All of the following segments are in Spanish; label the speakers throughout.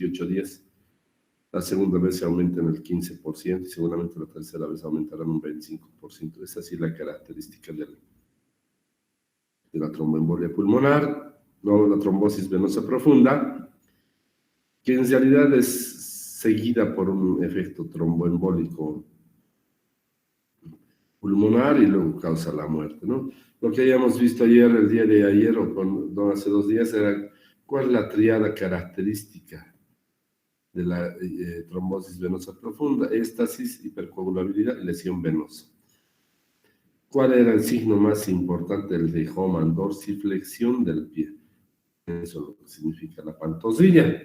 Speaker 1: 28 días. La segunda vez se aumenta en el 15% y seguramente la tercera vez aumentará en un 25%. Esa sí es la característica de la tromboembolia pulmonar. Luego la trombosis venosa profunda, que en realidad es seguida por un efecto tromboembólico pulmonar y luego causa la muerte, ¿no? Lo que hayamos visto ayer, el día de ayer o hace 2 días, era cuál es la triada característica de la trombosis venosa profunda: éstasis, hipercoagulabilidad y lesión venosa. ¿Cuál era el signo más importante? El de Hohmann, dorsiflexión del pie. Eso es lo que significa la pantosilla.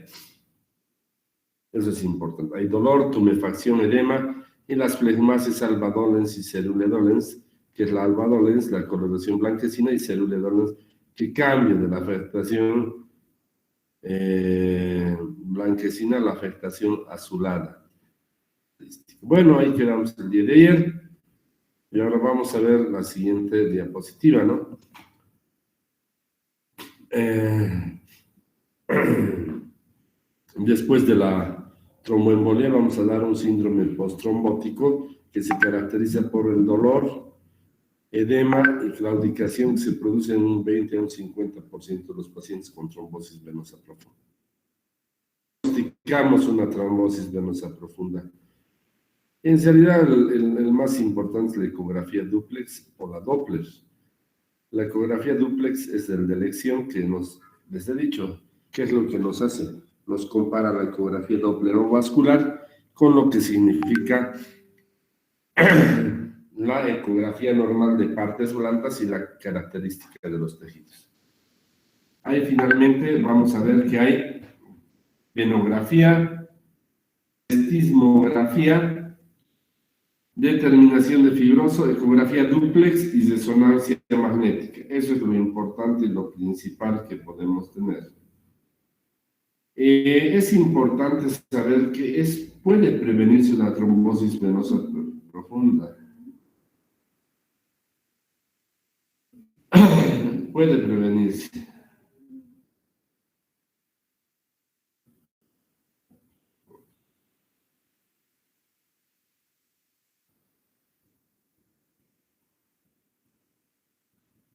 Speaker 1: Eso es importante. Hay dolor, tumefacción, edema y las flegmasis alba dolens y cerule dolens, que es la alba dolens, la coloración blanquecina, y cerule dolens, que cambia de la afectación blanquecina a la afectación azulada. Bueno, ahí quedamos el día de ayer. Y ahora vamos a ver la siguiente diapositiva, ¿no? Después de la tromboembolia vamos a dar un síndrome posttrombótico que se caracteriza por el dolor, edema y claudicación que se produce en un 20 a un 50% de los pacientes con trombosis venosa profunda. Diagnosticamos una trombosis venosa profunda. En realidad, el más importante es la ecografía dúplex o la Doppler. La ecografía dúplex es el de elección que les he dicho, ¿qué es lo que nos hace? Nos compara la ecografía Doppler o vascular con lo que significa la ecografía normal de partes blancas y la característica de los tejidos. Ahí finalmente vamos a ver que hay venografía, estismografía, determinación de fibroso, ecografía dúplex y resonancia magnética. Eso es lo importante y lo principal que podemos tener. Es importante saber que puede prevenirse una trombosis venosa profunda. Puede prevenirse.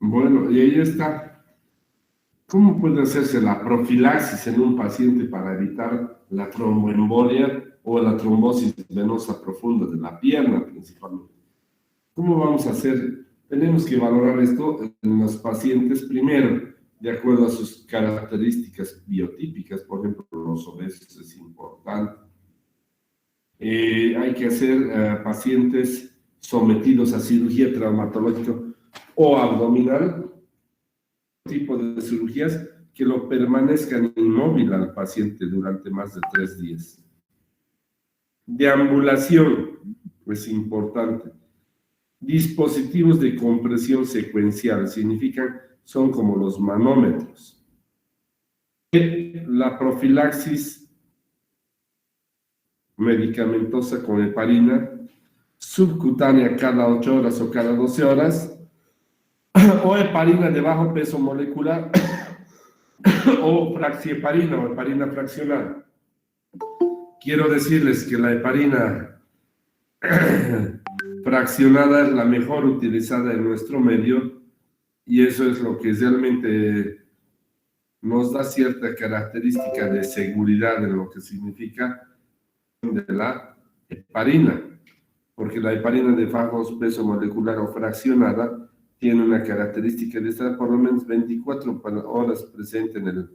Speaker 1: Bueno, y ahí está. ¿Cómo puede hacerse la profilaxis en un paciente para evitar la tromboembolia o la trombosis venosa profunda de la pierna principalmente? ¿Cómo vamos a hacer? Tenemos que valorar esto en los pacientes primero, de acuerdo a sus características biotípicas. Por ejemplo, los obesos es importante. Hay que hacer pacientes sometidos a cirugía traumatológica o abdominal, tipo de cirugías que lo permanezcan inmóvil al paciente durante más de 3 días. Deambulación es importante. Dispositivos de compresión secuencial son como los manómetros. La profilaxis medicamentosa con heparina, subcutánea cada 8 horas o cada 12 horas, o heparina de bajo peso molecular, o fraxieparina o heparina fraccionada. Quiero decirles que la heparina fraccionada es la mejor utilizada en nuestro medio y eso es lo que realmente nos da cierta característica de seguridad en lo que significa de la heparina, porque la heparina de bajo peso molecular o fraccionada tiene una característica de estar por lo menos 24 horas presente en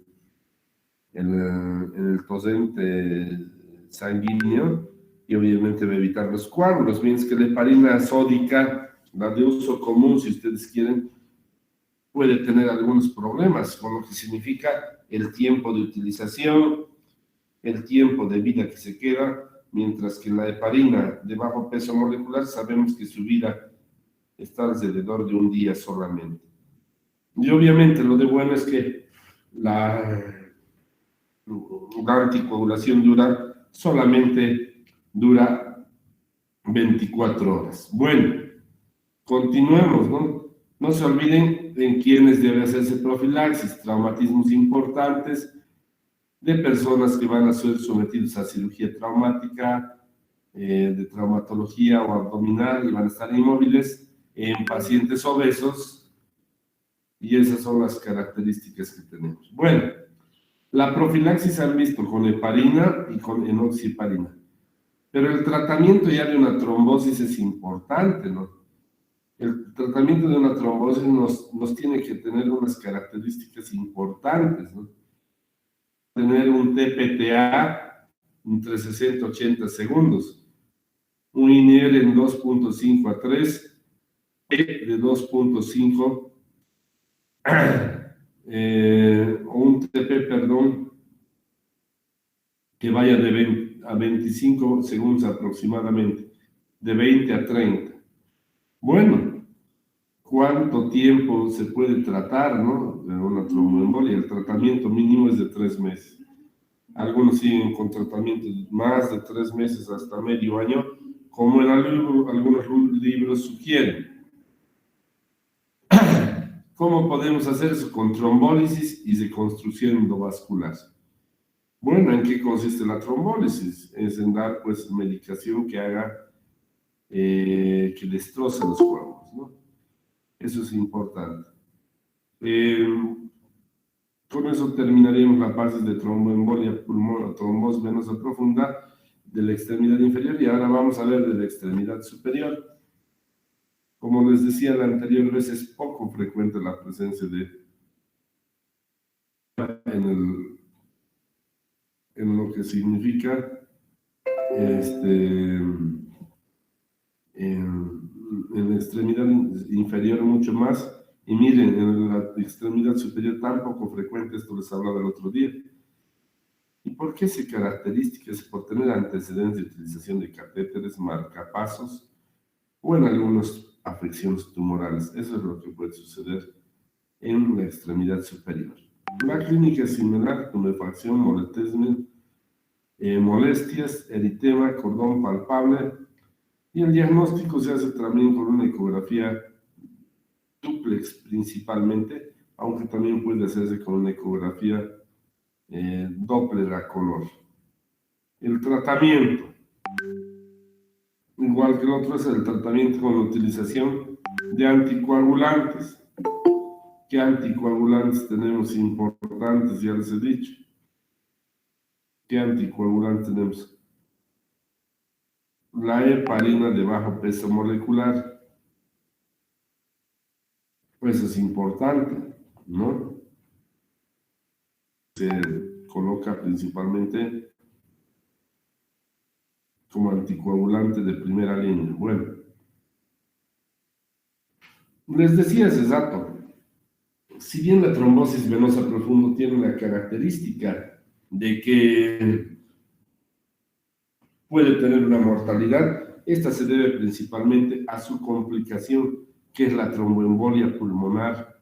Speaker 1: el torrente sanguíneo y obviamente va a evitar los coágulos, mientras que la heparina sódica, la de uso común, si ustedes quieren, puede tener algunos problemas, con lo que significa el tiempo de utilización, el tiempo de vida que se queda, mientras que la heparina de bajo peso molecular sabemos que su vida está alrededor de 1 día solamente. Y obviamente lo de bueno es que la anticoagulación solamente dura 24 horas. Bueno, continuemos, ¿no? No se olviden en quiénes debe hacerse profilaxis: traumatismos importantes, de personas que van a ser sometidos a cirugía traumática, de traumatología o abdominal y van a estar inmóviles, en pacientes obesos, y esas son las características que tenemos. Bueno, la profilaxis han visto con heparina y con enoxiparina, pero el tratamiento ya de una trombosis es importante, ¿no? El tratamiento de una trombosis nos tiene que tener unas características importantes, ¿no? Tener un TPTA entre 60 y 80 segundos, un INR en 2.5 a 3, E de 2.5, o un TP, perdón, que vaya de 20 a 25 segundos aproximadamente, de 20 a 30. Bueno, ¿cuánto tiempo se puede tratar, no? De una tromboembolia. El tratamiento mínimo es de 3 meses. Algunos siguen con tratamientos más de 3 meses hasta medio año, como en algunos libros sugieren. ¿Cómo podemos hacer eso? Con trombólisis y reconstrucción endovascular. Bueno, ¿en qué consiste la trombólisis? Es en dar, pues, medicación que haga, que destroce los coágulos, ¿no? Eso es importante. Con eso terminaríamos la parte de tromboembolia pulmonar, trombosis venosa profunda de la extremidad inferior, y ahora vamos a ver de la extremidad superior. Como les decía la anterior vez, es poco frecuente la presencia de en lo que significa en la extremidad inferior mucho más, y miren, en la extremidad superior tan poco frecuente, esto les hablaba el otro día. ¿Y por qué se caracteriza? Es por tener antecedentes de utilización de catéteres, marcapasos o en algunas afecciones tumorales. Eso es lo que puede suceder en la extremidad superior. La clínica es similar: tumefacción, molestias, eritema, cordón palpable, y el diagnóstico se hace también con una ecografía dúplex principalmente, aunque también puede hacerse con una ecografía Doppler a color. El tratamiento, igual que el otro, es el tratamiento con la utilización de anticoagulantes. ¿Qué anticoagulantes tenemos importantes? Ya les he dicho. ¿Qué anticoagulantes tenemos? La heparina de bajo peso molecular. Pues es importante, ¿no? Se coloca principalmente como anticoagulante de primera línea. Bueno, les decía ese dato. Si bien la trombosis venosa profunda tiene la característica de que puede tener una mortalidad, esta se debe principalmente a su complicación, que es la tromboembolia pulmonar,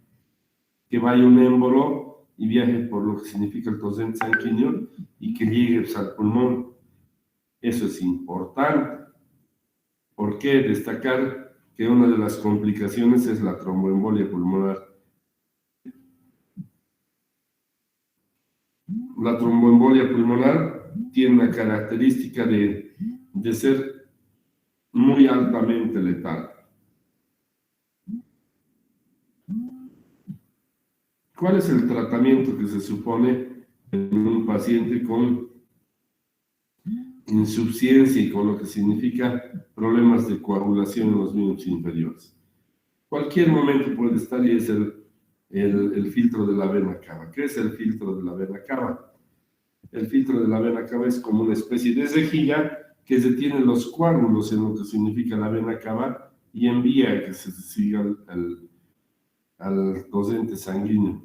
Speaker 1: que vaya un émbolo y viaje por lo que significa el torrente sanguíneo y que llegue al pulmón. Eso es importante. ¿Por qué? Destacar que una de las complicaciones es la tromboembolia pulmonar. La tromboembolia pulmonar tiene la característica de ser muy altamente letal. ¿Cuál es el tratamiento que se supone en un paciente con insuficiencia y con lo que significa problemas de coagulación en los miembros inferiores? Cualquier momento puede estar, y es el filtro de la vena cava. ¿Qué es el filtro de la vena cava? El filtro de la vena cava es como una especie de rejilla que detiene los coágulos en lo que significa la vena cava y envía a que se siga al torrente sanguíneo.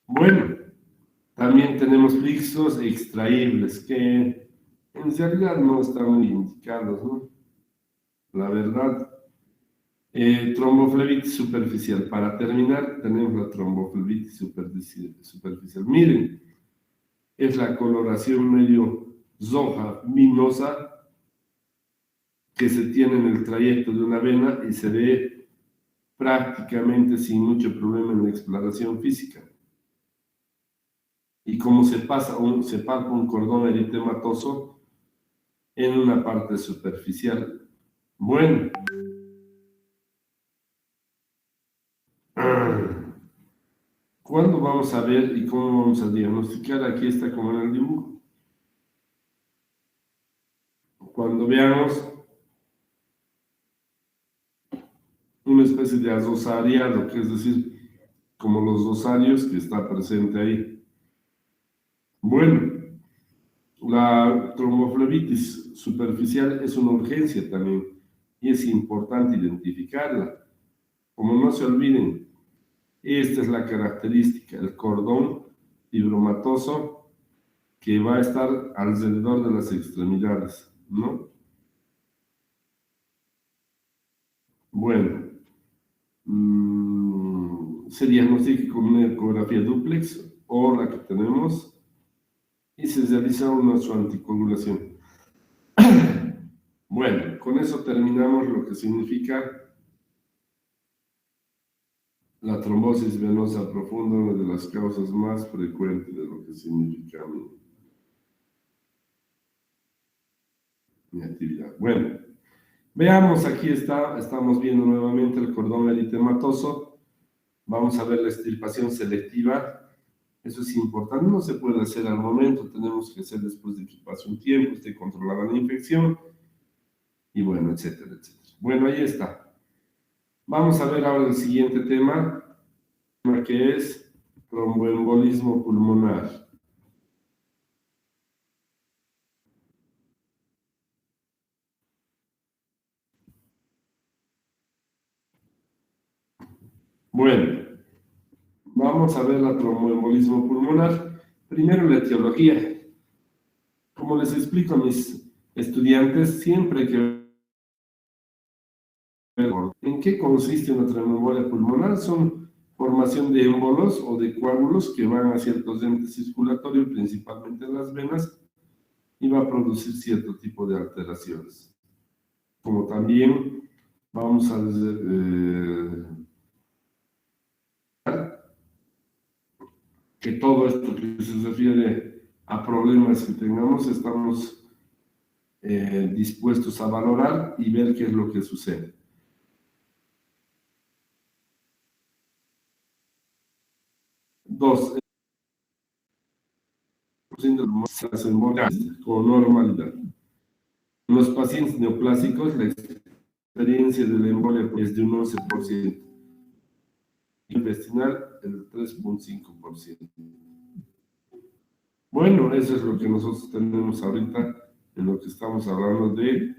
Speaker 1: Bueno, también tenemos flixos extraíbles que en realidad no están muy indicados, ¿no? La verdad. Tromboflebitis superficial. Para terminar, tenemos la tromboflebitis superficial. Miren, es la coloración medio roja, vinosa, que se tiene en el trayecto de una vena y se ve prácticamente sin mucho problema en la exploración física. y cómo se palpa un cordón eritematoso en una parte superficial. Bueno, ¿cuándo vamos a ver y cómo vamos a diagnosticar? Aquí está como en el dibujo. Cuando veamos una especie de asosariado, que es decir, como los rosarios que está presente ahí. Bueno, la tromboflebitis superficial es una urgencia también y es importante identificarla. Como no se olviden, esta es la característica, el cordón fibromatoso que va a estar alrededor de las extremidades, ¿no? Bueno, se diagnostica con una ecografía dúplex o la que tenemos y se realiza una su anticoagulación. Bueno, con eso terminamos lo que significa la trombosis venosa profunda, una de las causas más frecuentes de lo que significa mi actividad. Bueno, veamos, aquí estamos viendo nuevamente el cordón eritematoso. Vamos a ver la extirpación selectiva. Eso es importante, no se puede hacer al momento, tenemos que hacer después de que pase un tiempo, esté controlada la infección, y bueno, etcétera, etcétera. Bueno, ahí está. Vamos a ver ahora el siguiente tema, que es tromboembolismo pulmonar. Bueno, vamos a ver el tromboembolismo pulmonar. Primero la etiología. Como les explico a mis estudiantes, siempre que ¿en qué consiste una tromboembolia pulmonar? Son formación de émbolos o de coágulos que van hacia el torrente circulatorio, principalmente en las venas, y va a producir cierto tipo de alteraciones. Como también vamos a que todo esto que se refiere a problemas que tengamos, estamos dispuestos a valorar y ver qué es lo que sucede. Dos, las embolias con normalidad. En los pacientes neoplásicos, la experiencia de la embolia es de un 11%. Intestinal, el 3.5%. Bueno, eso es lo que nosotros tenemos ahorita en lo que estamos hablando de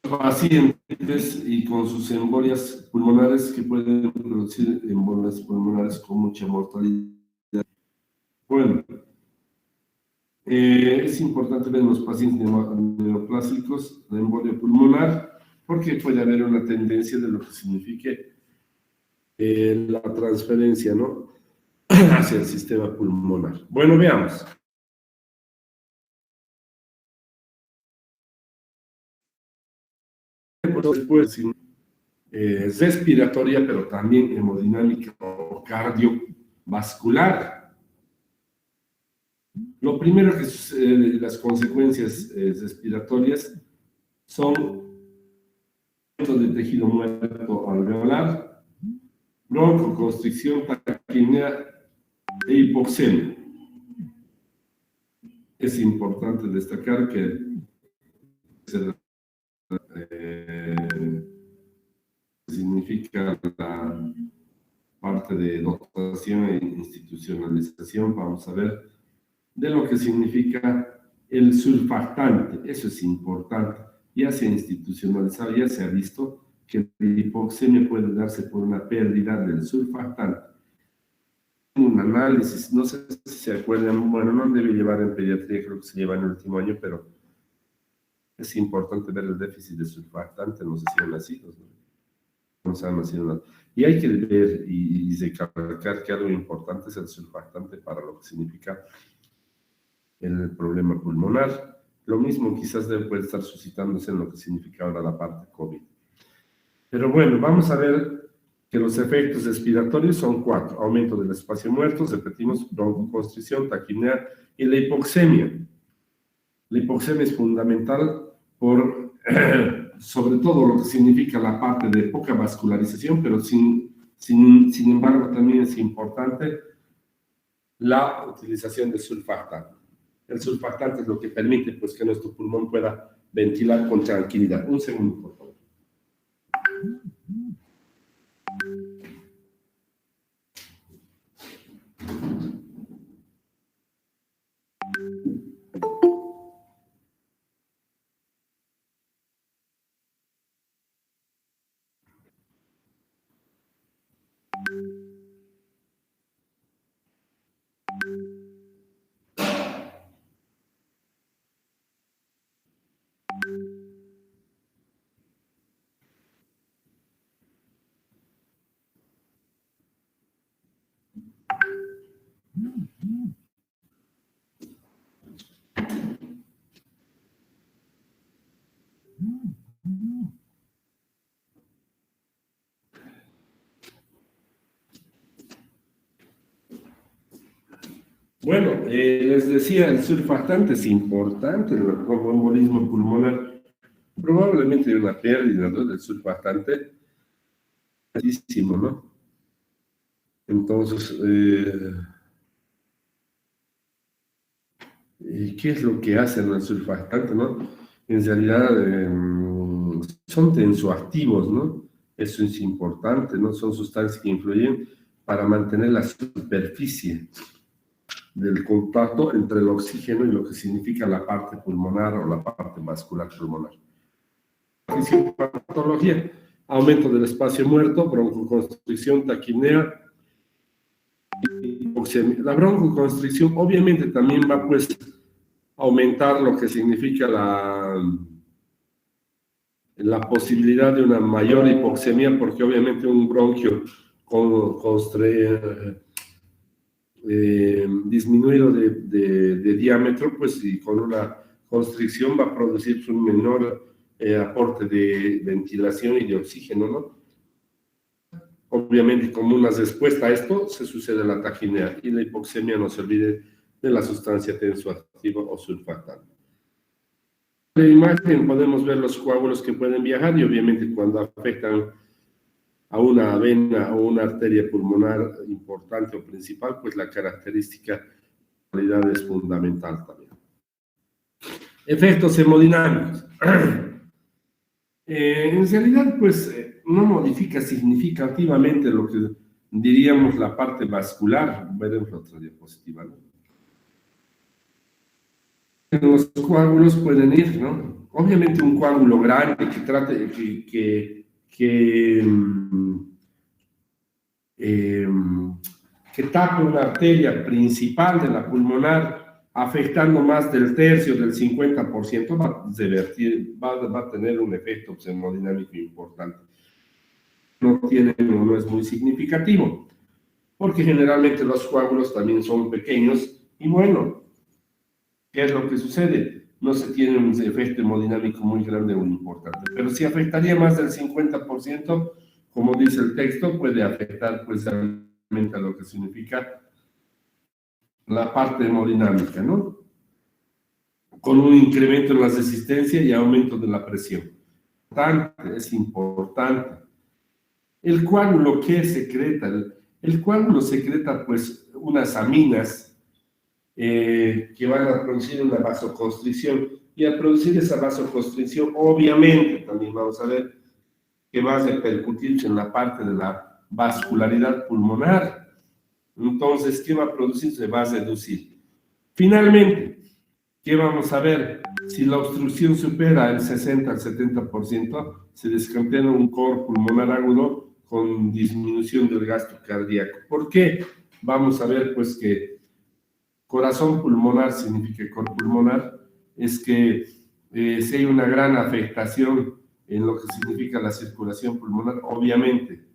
Speaker 1: pacientes y con sus embolias pulmonares que pueden producir embolias pulmonares con mucha mortalidad. Bueno, es importante ver en los pacientes neoplásicos la embolia pulmonar porque puede haber una tendencia de lo que signifique la transferencia, ¿no? Hacia el sistema pulmonar. Bueno, veamos. Después, respiratoria, pero también hemodinámica o cardiovascular. Lo primero que sucede, las consecuencias respiratorias son de tejido muerto alveolar, broncoconstricción, taquipnea e hipoxemia. Es importante destacar que significa la parte de dotación e institucionalización. Vamos a ver de lo que significa el surfactante. Eso es importante. Ya se ha institucionalizado, ya se ha visto que la hipoxemia puede darse por una pérdida del surfactante. Un análisis, no sé si se acuerdan, bueno, no debe llevar en pediatría, creo que se lleva en el último año, pero es importante ver el déficit de surfactante en los recién nacidos, ¿no? No se han nacido nada. Y hay que ver y recalcar que algo importante es el surfactante para lo que significa el problema pulmonar. Lo mismo quizás puede estar suscitándose en lo que significa ahora la parte COVID. Pero bueno, vamos a ver que los efectos respiratorios son 4. Aumento del espacio muerto, repetimos, broncoconstricción, taquipnea y la hipoxemia. La hipoxemia es fundamental por, sobre todo, lo que significa la parte de poca vascularización, pero sin embargo también es importante la utilización de surfactante. El surfactante es lo que permite pues, que nuestro pulmón pueda ventilar con tranquilidad. Un segundo, por favor. Bueno, les decía, el surfactante es importante en el tromboembolismo pulmonar. Probablemente hay una pérdida, ¿no?, del surfactante, altísimo, ¿no? Entonces, ¿qué es lo que hacen el surfactante, no? En realidad son tensoactivos, ¿no? Eso es importante, ¿no? Son sustancias que influyen para mantener la superficie del contacto entre el oxígeno y lo que significa la parte pulmonar o la parte vascular pulmonar. Patología, aumento del espacio muerto, broncoconstricción, taquipnea, hipoxemia. La broncoconstricción obviamente también va pues a aumentar lo que significa la posibilidad de una mayor hipoxemia, porque obviamente un bronquio disminuido de diámetro, pues y con una constricción va a producir un menor aporte de ventilación y de oxígeno, ¿no? Obviamente, como una respuesta a esto, se sucede la taquipnea y la hipoxemia, no se olvide de la sustancia tensoactiva o surfactante. En la imagen podemos ver los coágulos que pueden viajar y obviamente cuando afectan a una vena o una arteria pulmonar importante o principal, pues la característica es fundamental también. Efectos hemodinámicos. En realidad, pues no modifica significativamente lo que diríamos la parte vascular. Veremos la otra diapositiva, ¿no? Los coágulos pueden ir, ¿no? Obviamente un coágulo grande que trate, que tape una arteria principal de la pulmonar, afectando más del tercio, del 50%, va a tener un efecto hemodinámico importante. No es muy significativo, porque generalmente los coágulos también son pequeños y bueno, ¿qué es lo que sucede? No se tiene un efecto hemodinámico muy grande o importante, pero si afectaría más del 50%, como dice el texto, puede afectar pues realmente a lo que significa la parte hemodinámica, ¿no? Con un incremento en la resistencia y aumento de la presión. Es importante. El coágulo, ¿qué secreta? El coágulo secreta pues unas aminas que van a producir una vasoconstricción, y al producir esa vasoconstricción obviamente también vamos a ver que va a repercutirse en la parte de la vascularidad pulmonar. Entonces, ¿qué va a producir? Se va a reducir. Finalmente, ¿qué vamos a ver? Si la obstrucción supera el 60 al 70%, se desencadena un coro pulmonar agudo con disminución del gasto cardíaco. ¿Por qué? Vamos a ver pues que corazón pulmonar significa coro pulmonar, es que si hay una gran afectación en lo que significa la circulación pulmonar, obviamente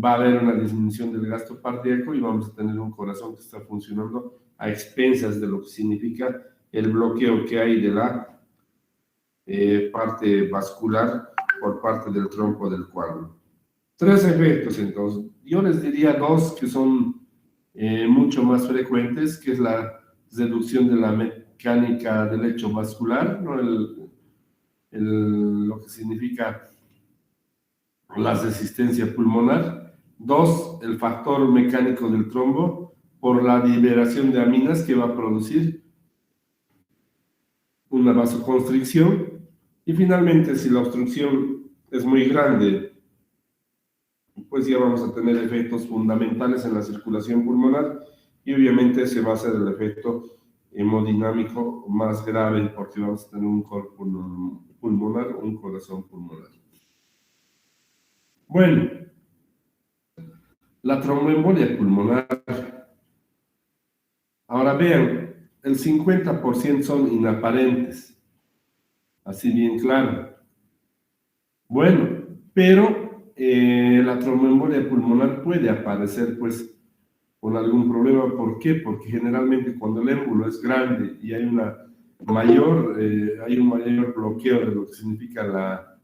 Speaker 1: va a haber una disminución del gasto cardíaco y vamos a tener un corazón que está funcionando a expensas de lo que significa el bloqueo que hay de la parte vascular por parte del tronco del coágulo. Tres efectos, entonces. Yo les diría dos que son mucho más frecuentes, que es la reducción de la mecánica del lecho vascular, ¿no? Lo que significa la resistencia pulmonar. Dos, el factor mecánico del trombo por la liberación de aminas que va a producir una vasoconstricción. Y finalmente, si la obstrucción es muy grande, pues ya vamos a tener efectos fundamentales en la circulación pulmonar y obviamente ese va a ser el efecto hemodinámico más grave porque vamos a tener un cuerpo pulmonar, un corazón pulmonar. Bueno, la tromboembolia pulmonar. Ahora vean, el 50% son inaparentes, así bien claro. Bueno, pero la tromboembolia pulmonar puede aparecer pues con algún problema. ¿Por qué? Porque generalmente cuando el émbolo es grande y hay un mayor bloqueo de lo que significa la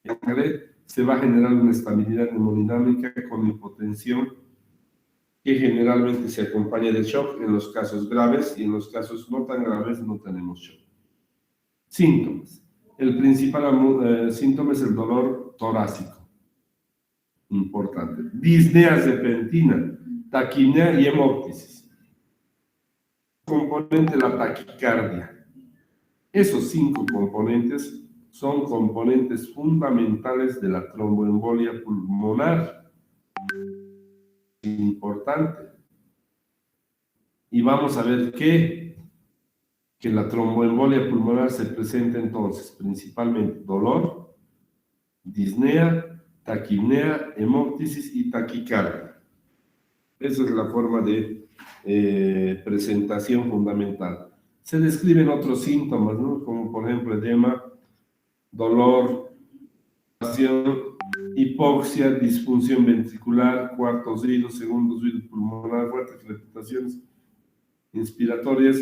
Speaker 1: sangre, se va a generar una estabilidad hemodinámica con hipotensión que generalmente se acompaña de shock en los casos graves y en los casos no tan graves no tenemos shock. Síntomas. El principal síntoma es el dolor torácico. Importante. Disnea repentina, taquipnea y hemóptisis. Componente la taquicardia. Esos 5 componentes son componentes fundamentales de la tromboembolia pulmonar. Importante. Y vamos a ver que la tromboembolia pulmonar se presenta entonces principalmente dolor, disnea, taquipnea, hemóptisis y taquicardia. Esa es la forma de presentación fundamental. Se describen otros síntomas, ¿no? Como por ejemplo edema, dolor, hipoxia, disfunción ventricular, cuarto oído, segundo oído pulmonar, fuertes crepitaciones inspiratorias.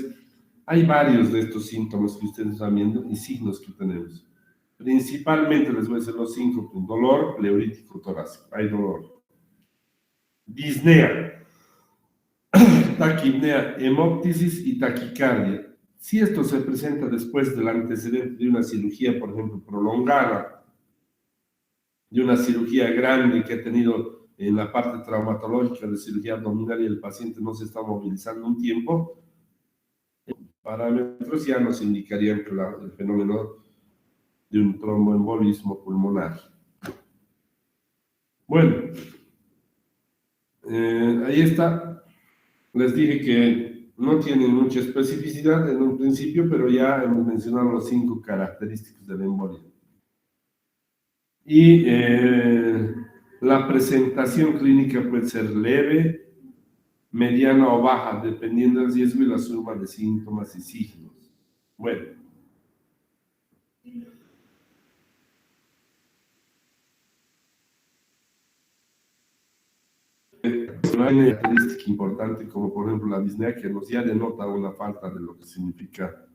Speaker 1: Hay varios de estos síntomas que ustedes están viendo y signos que tenemos. Principalmente les voy a decir los 5: dolor pleurítico torácico, hay dolor. Disnea, taquipnea, hemóptisis y taquicardia. Si esto se presenta después del antecedente de una cirugía, por ejemplo, prolongada, de una cirugía grande que ha tenido en la parte traumatológica de cirugía abdominal y el paciente no se está movilizando un tiempo, parámetros ya nos indicarían que el fenómeno de un tromboembolismo pulmonar. Bueno, ahí está. Les dije que no tienen mucha especificidad en un principio, pero ya hemos mencionado los 5 características de la embolia. Y la presentación clínica puede ser leve, mediana o baja, dependiendo del riesgo y la suma de síntomas y signos. Bueno. Una característica importante como por ejemplo la disnea que nos ya denota una falta de lo que significa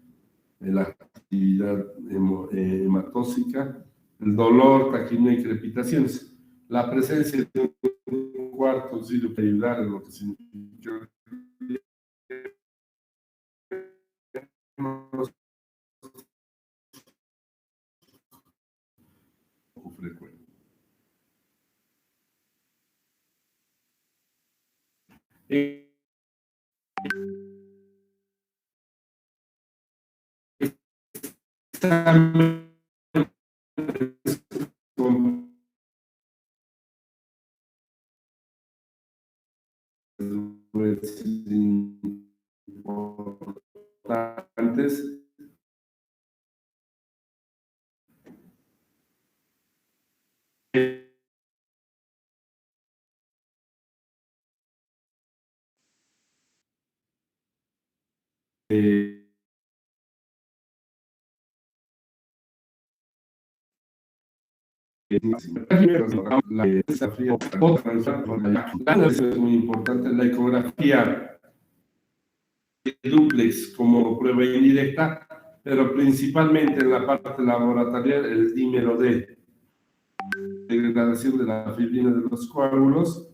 Speaker 1: la actividad hematóxica, el dolor, taquipnea y crepitaciones. La presencia de un cuarto auxilio puede ayudar en lo que significa frecuente. Importantes es muy importante la ecografía dúplex como prueba indirecta, pero principalmente en la parte laboratorial el dímero D. degradación de la fibrina de los coágulos,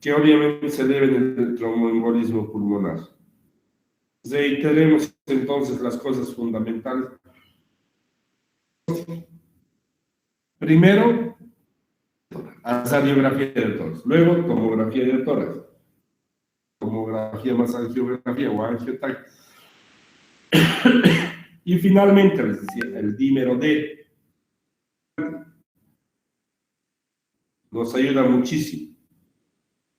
Speaker 1: que obviamente se deben al tromboembolismo pulmonar. Reiteremos entonces las cosas fundamentales. Primero, radiografía de tórax, luego tomografía de tórax, tomografía más angiografía o angiotac, y finalmente les decía, el dímero D nos ayuda muchísimo.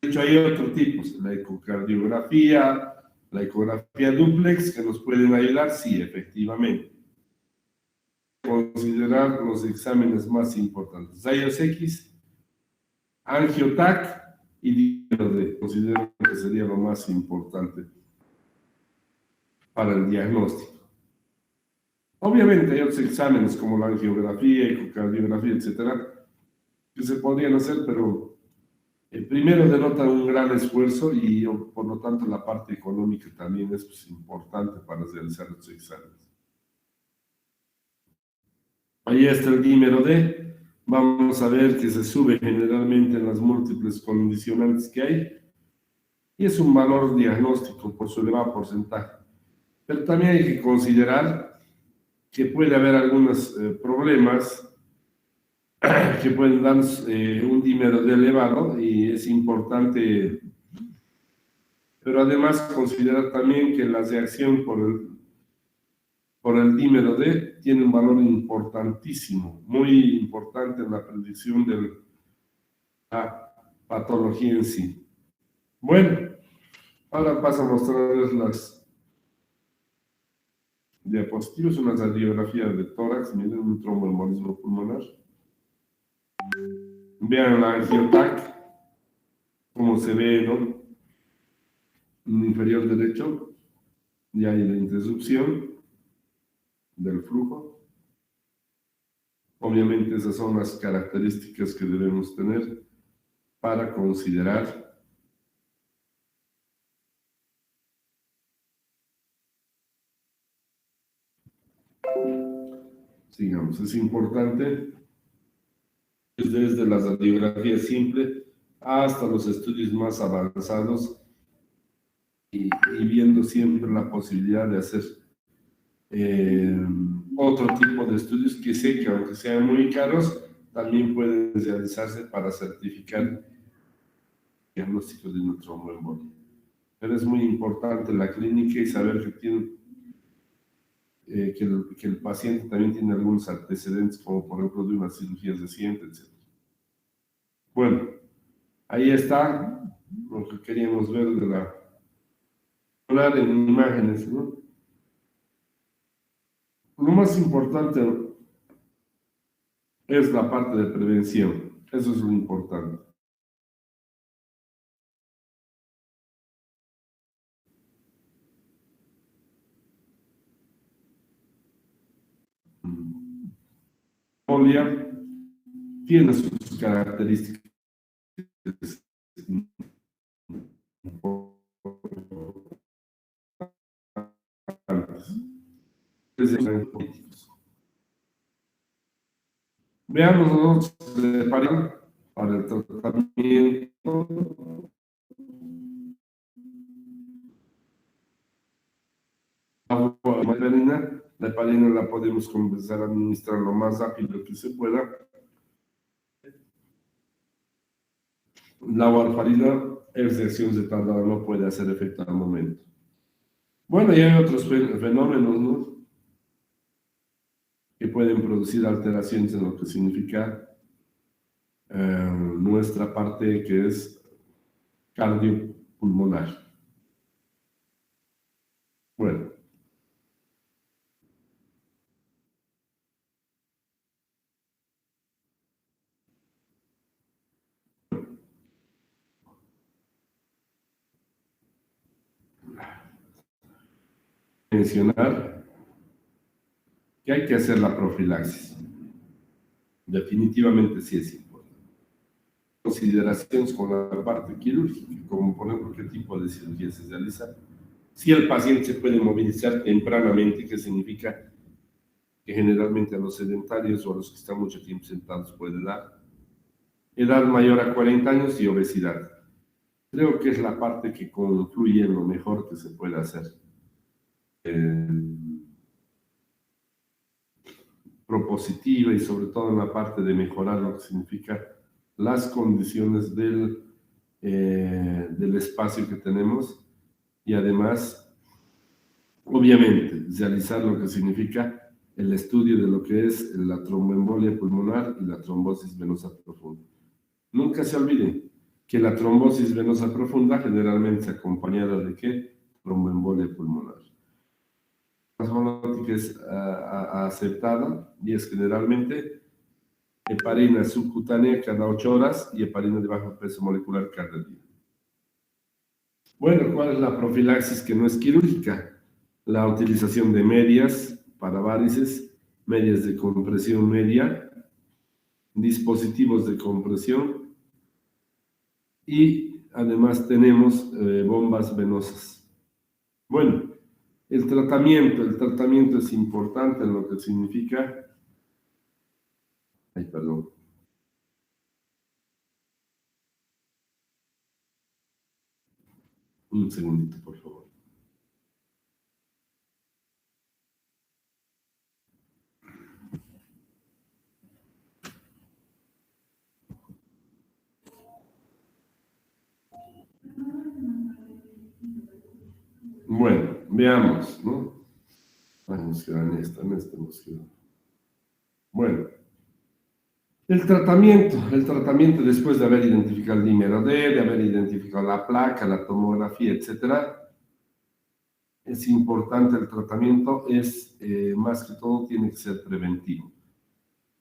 Speaker 1: De hecho, hay otros tipos, la ecocardiografía, la ecografía dúplex, que nos pueden ayudar, sí, efectivamente. Considerar los exámenes más importantes. Rayos X, angiotac y dímero D. Considero que sería lo más importante para el diagnóstico. Obviamente hay otros exámenes como la angiografía, ecocardiografía, etcétera, que se podrían hacer, pero el primero denota un gran esfuerzo y por lo tanto la parte económica también es pues, importante para realizar estos exámenes. Ahí está el dímero D. Vamos a ver que se sube generalmente en las múltiples condicionantes que hay y es un valor diagnóstico por su elevado porcentaje. Pero también hay que considerar que puede haber algunos problemas que pueden dar un dímero D elevado y es importante, pero además considerar también que la reacción por el dímero D tiene un valor importantísimo, muy importante en la predicción de la patología en sí. Bueno, ahora paso a mostrarles las diapositivas, una radiografía de tórax, miren un tromboembolismo pulmonar. Vean la angiotac, cómo se ve, ¿no? En el inferior derecho, ya hay la interrupción del flujo. Obviamente esas son las características que debemos tener para considerar sigamos, es importante desde la radiografía simple hasta los estudios más avanzados y viendo siempre la posibilidad de hacer otro tipo de estudios que sé que aunque sean muy caros, también pueden realizarse para certificar el diagnóstico de un tromboembolia. Pero es muy importante la clínica y saber que tiene que el paciente también tiene algunos antecedentes, como por ejemplo de una cirugía reciente, etc. Bueno, ahí está lo que queríamos ver de hablar en imágenes, ¿no? Lo más importante es la parte de prevención, eso es lo importante. Embolia tiene sus características políticos. Veamos nosotros para el tratamiento. La heparina la podemos comenzar a administrar lo más rápido que se pueda. La warfarina es reacción retardada, no puede hacer efecto al momento. Bueno, y hay otros fenómenos, ¿no? Que pueden producir alteraciones en lo que significa nuestra parte que es cardiopulmonar. Bueno. Mencionar que hay que hacer la profilaxis. Definitivamente sí es importante. Consideraciones con la parte quirúrgica, como por ejemplo qué tipo de cirugía se realiza. Si el paciente se puede movilizar tempranamente, ¿qué significa? que generalmente a los sedentarios o a los que están mucho tiempo sentados puede dar. Edad mayor a 40 años y obesidad. Creo que es la parte que confluye en lo mejor que se puede hacer. Propositiva y sobre todo en la parte de mejorar lo que significa las condiciones del espacio que tenemos y además, obviamente, realizar lo que significa el estudio de lo que es la tromboembolia pulmonar y la trombosis venosa profunda. Nunca se olviden que la trombosis venosa profunda generalmente se acompañada de ¿qué? Tromboembolia pulmonar. La osmolótica es aceptada y es generalmente heparina subcutánea cada 8 horas y heparina de bajo peso molecular cada día. Bueno, ¿cuál es la profilaxis que no es quirúrgica? La utilización de medias para varices, medias de compresión media, dispositivos de compresión y además tenemos bombas venosas. Bueno, el tratamiento es importante en lo que significa... Ay, perdón. Un segundito, por favor. Bueno, veamos, ¿no? Vamos a quedar en esta nos quedó. Bueno, el tratamiento después de haber identificado el dímero D, de haber identificado la placa, la tomografía, etcétera, es importante el tratamiento, es más que todo tiene que ser preventivo.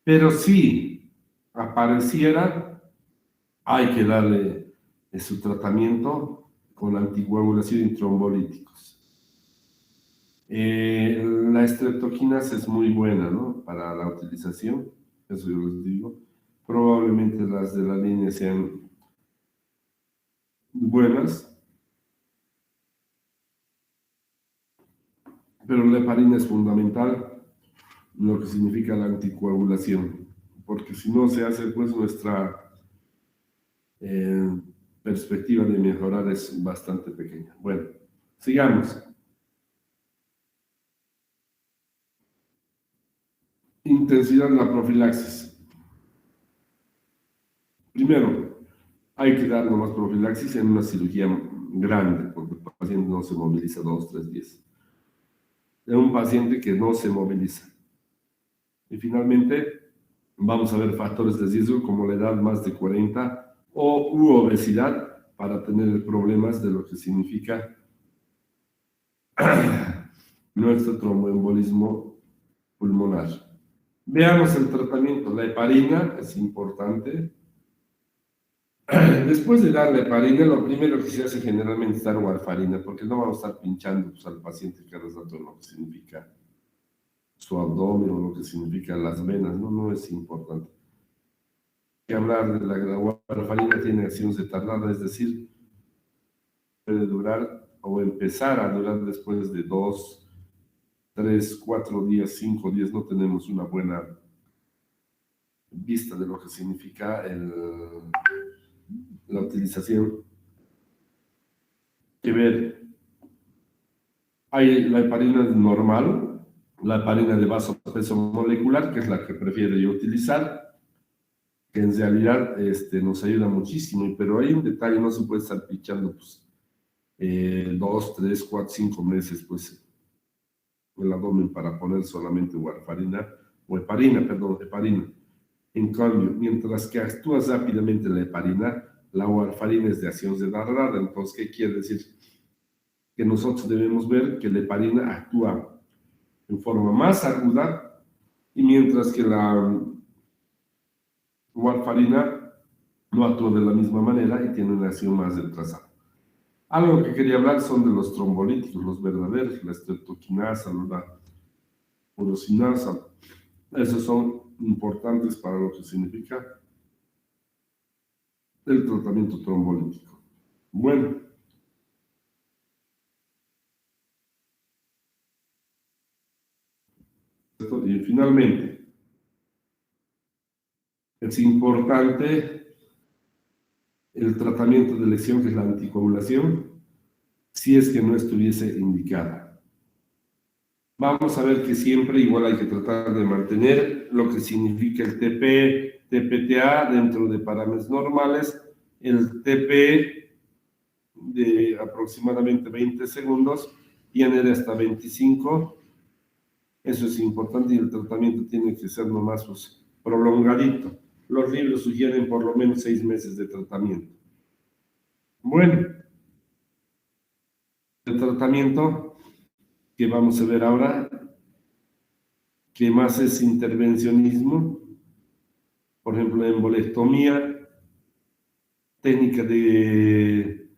Speaker 1: Pero si apareciera, hay que darle su tratamiento con anticoagulación y trombolíticos. La estreptoquinasa es muy buena, ¿no? Para la utilización, eso yo les digo. Probablemente las de la línea sean buenas, pero la heparina es fundamental, lo que significa la anticoagulación, porque si no se hace, pues nuestra perspectiva de mejorar es bastante pequeña. Bueno, sigamos. Intensidad de la profilaxis. Primero, hay que dar nomás profilaxis en una cirugía grande, porque el paciente no se moviliza 2, 3 días. Es un paciente que no se moviliza. Y finalmente, vamos a ver factores de riesgo como la edad más de 40 u obesidad para tener problemas de lo que significa nuestro tromboembolismo pulmonar. Veamos el tratamiento. La heparina es importante. Después de darle heparina, lo primero que se hace generalmente es dar warfarina, porque no vamos a estar pinchando pues, al paciente cada rato lo que significa su abdomen o lo que significa las venas, no es importante. Hay que hablar de la warfarina, tiene acciones de tardada, es decir, puede durar o empezar a durar después de 2, 3, 4 días, 5 días, no tenemos una buena vista de lo que significa la utilización. Que ver, hay la heparina normal, la heparina de bajo peso molecular, que es la que prefiero yo utilizar, que en realidad nos ayuda muchísimo, pero hay un detalle, no se puede estar pichando pues, 2, 3, 4, 5 meses pues, el abdomen para poner solamente warfarina, o heparina. En cambio, mientras que actúa rápidamente la heparina, la warfarina es de acciones de tardada. Entonces, ¿qué quiere decir? Que nosotros debemos ver que la heparina actúa en forma más aguda y mientras que la warfarina no actúa de la misma manera y tiene una acción más retrasada. Algo que quería hablar son de los trombolíticos, los verdaderos, la estreptoquinasa, la urosinasa. Esos son importantes para lo que significa el tratamiento trombolítico. Bueno, Y finalmente, es importante el tratamiento de lesión, que es la anticoagulación, si es que no estuviese indicada. Vamos a ver que siempre igual hay que tratar de mantener lo que significa el TP, TPTA dentro de parámetros normales, el TP de aproximadamente 20 segundos, tiene de hasta 25. Eso es importante y el tratamiento tiene que ser nomás pues, prolongadito. Los libros sugieren por lo menos 6 meses de tratamiento. Bueno, el tratamiento que vamos a ver ahora, que más es intervencionismo, por ejemplo, embolectomía, técnica de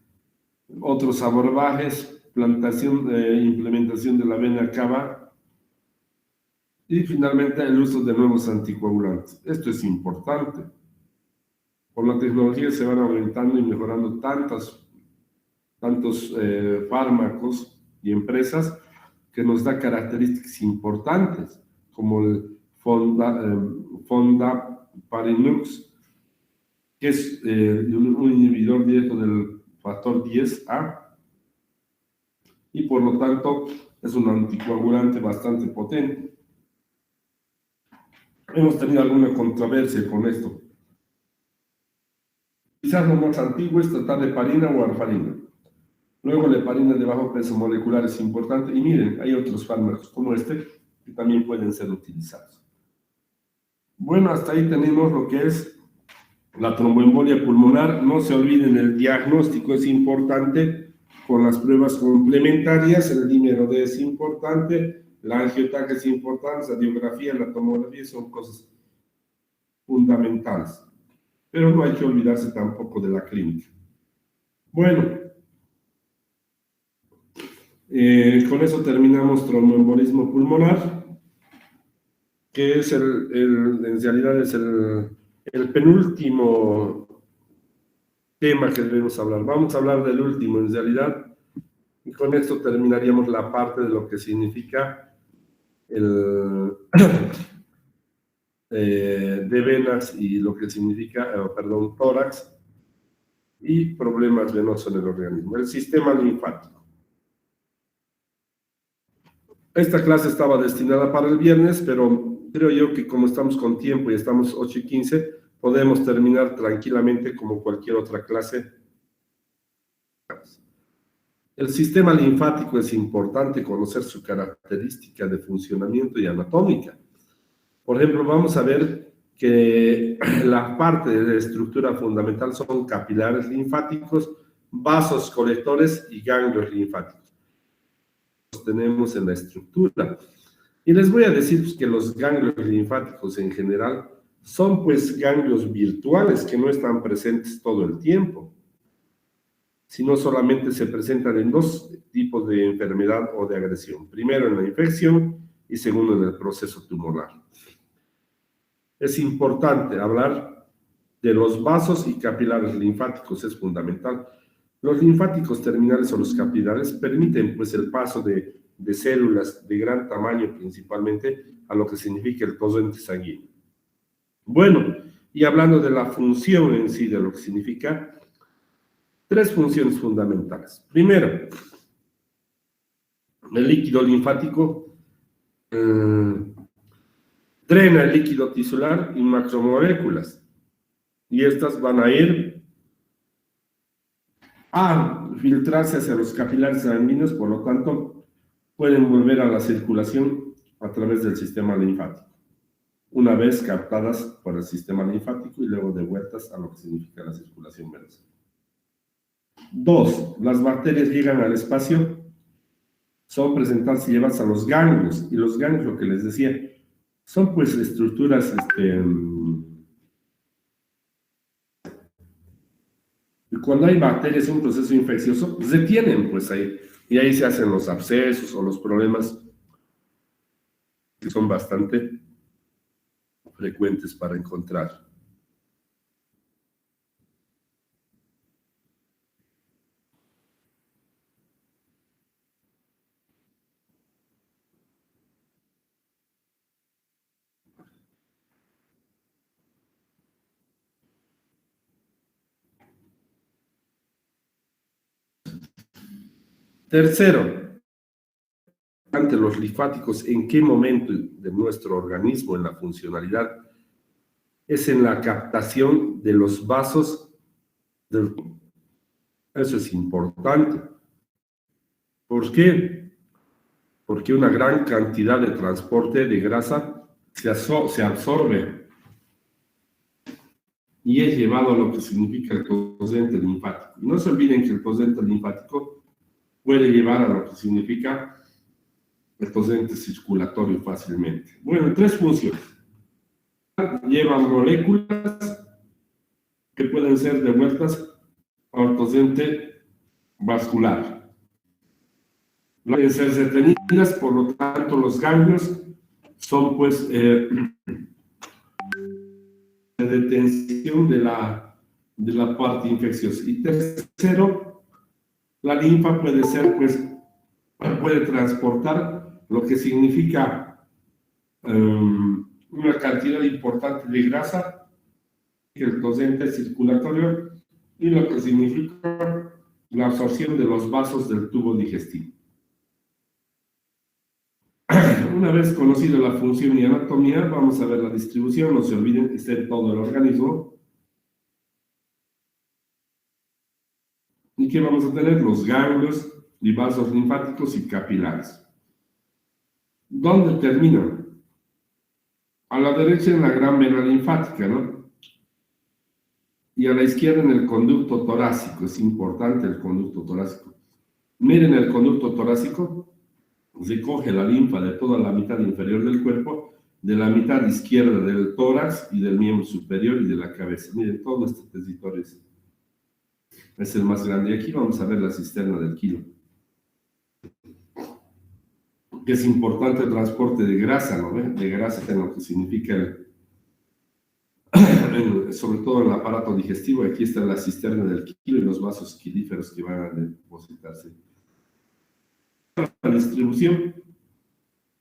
Speaker 1: otros abordajes, implementación de la vena cava y finalmente el uso de nuevos anticoagulantes. Esto es importante. Por la tecnología se van aumentando y mejorando tantos fármacos y empresas que nos da características importantes, como el Fondaparinux, que es un inhibidor directo del factor 10A, y por lo tanto es un anticoagulante bastante potente. Hemos tenido alguna controversia con esto. Quizás lo más antiguo es tratar de heparina o warfarina. Luego la heparina de bajo peso molecular es importante. Y miren, hay otros fármacos como este que también pueden ser utilizados. Bueno, hasta ahí tenemos lo que es la tromboembolia pulmonar. No se olviden, el diagnóstico es importante con las pruebas complementarias. El dímero D es importante, la angiotaca es importante, la radiografía, la tomografía son cosas fundamentales. Pero no hay que olvidarse tampoco de la clínica. Bueno, con eso terminamos tromboembolismo pulmonar, que es en realidad es el penúltimo tema que debemos hablar. Vamos a hablar del último, en realidad, y con esto terminaríamos la parte de lo que significa el de venas y lo que significa, tórax y problemas venosos en el organismo. El sistema linfático. Esta clase estaba destinada para el viernes, pero creo yo que como estamos con tiempo y estamos 8:15, podemos terminar tranquilamente como cualquier otra clase. El sistema linfático es importante conocer su característica de funcionamiento y anatómica. Por ejemplo, vamos a ver que la parte de la estructura fundamental son capilares linfáticos, vasos colectores y ganglios linfáticos. Los tenemos en la estructura. Y les voy a decir pues, que los ganglios linfáticos en general son pues ganglios virtuales que no están presentes todo el tiempo, sino solamente se presentan en dos tipos de enfermedad o de agresión. Primero en la infección y segundo en el proceso tumoral. Es importante hablar de los vasos y capilares linfáticos, es fundamental. Los linfáticos terminales o los capilares permiten pues el paso de células de gran tamaño principalmente a lo que significa el torrente sanguíneo. Bueno, y hablando de la función en sí, de lo que significa, tres funciones fundamentales. Primero, el líquido linfático drena el líquido tisular y macromoléculas, y estas van a ir a filtrarse hacia los capilares sanguíneos, por lo tanto, pueden volver a la circulación a través del sistema linfático, una vez captadas por el sistema linfático y luego devueltas a lo que significa la circulación venosa. Dos, las bacterias llegan al espacio, son presentadas y llevadas a los ganglios, y los ganglios, lo que les decía, son pues estructuras, y cuando hay bacterias en un proceso infeccioso, se detienen pues ahí, y ahí se hacen los abscesos o los problemas que son bastante frecuentes para encontrar. Tercero, ante los linfáticos, ¿en qué momento de nuestro organismo, en la funcionalidad? Es en la captación de los vasos del... Eso es importante. ¿Por qué? Porque una gran cantidad de transporte de grasa se absorbe y es llevado a lo que significa el torrente linfático. Y no se olviden que el torrente linfático puede llevar a lo que significa el torrente circulatorio fácilmente. Bueno, tres funciones. Llevan moléculas que pueden ser devueltas al torrente vascular. Pueden ser retenidas, por lo tanto, los ganglios son, pues, de detención de la parte infecciosa. Y tercero, la linfa puede ser, pues, puede transportar lo que significa una cantidad importante de grasa, el torrente circulatorio, y lo que significa la absorción de los vasos del tubo digestivo. Una vez conocido la función y anatomía, vamos a ver la distribución. No se olviden que está en todo el organismo. ¿Y qué vamos a tener? Los ganglios y vasos linfáticos y capilares. ¿Dónde terminan? A la derecha en la gran vena linfática, ¿no? Y a la izquierda en el conducto torácico. Es importante el conducto torácico. Miren el conducto torácico. Recoge la linfa de toda la mitad inferior del cuerpo, de la mitad izquierda del tórax y del miembro superior y de la cabeza. Miren, todo este territorio es el más grande. Y aquí vamos a ver la cisterna del kilo. Que es importante el transporte de grasa, ¿no? De grasa en lo que significa sobre todo en el aparato digestivo. Aquí está la cisterna del kilo y los vasos quilíferos que van a depositarse. La distribución.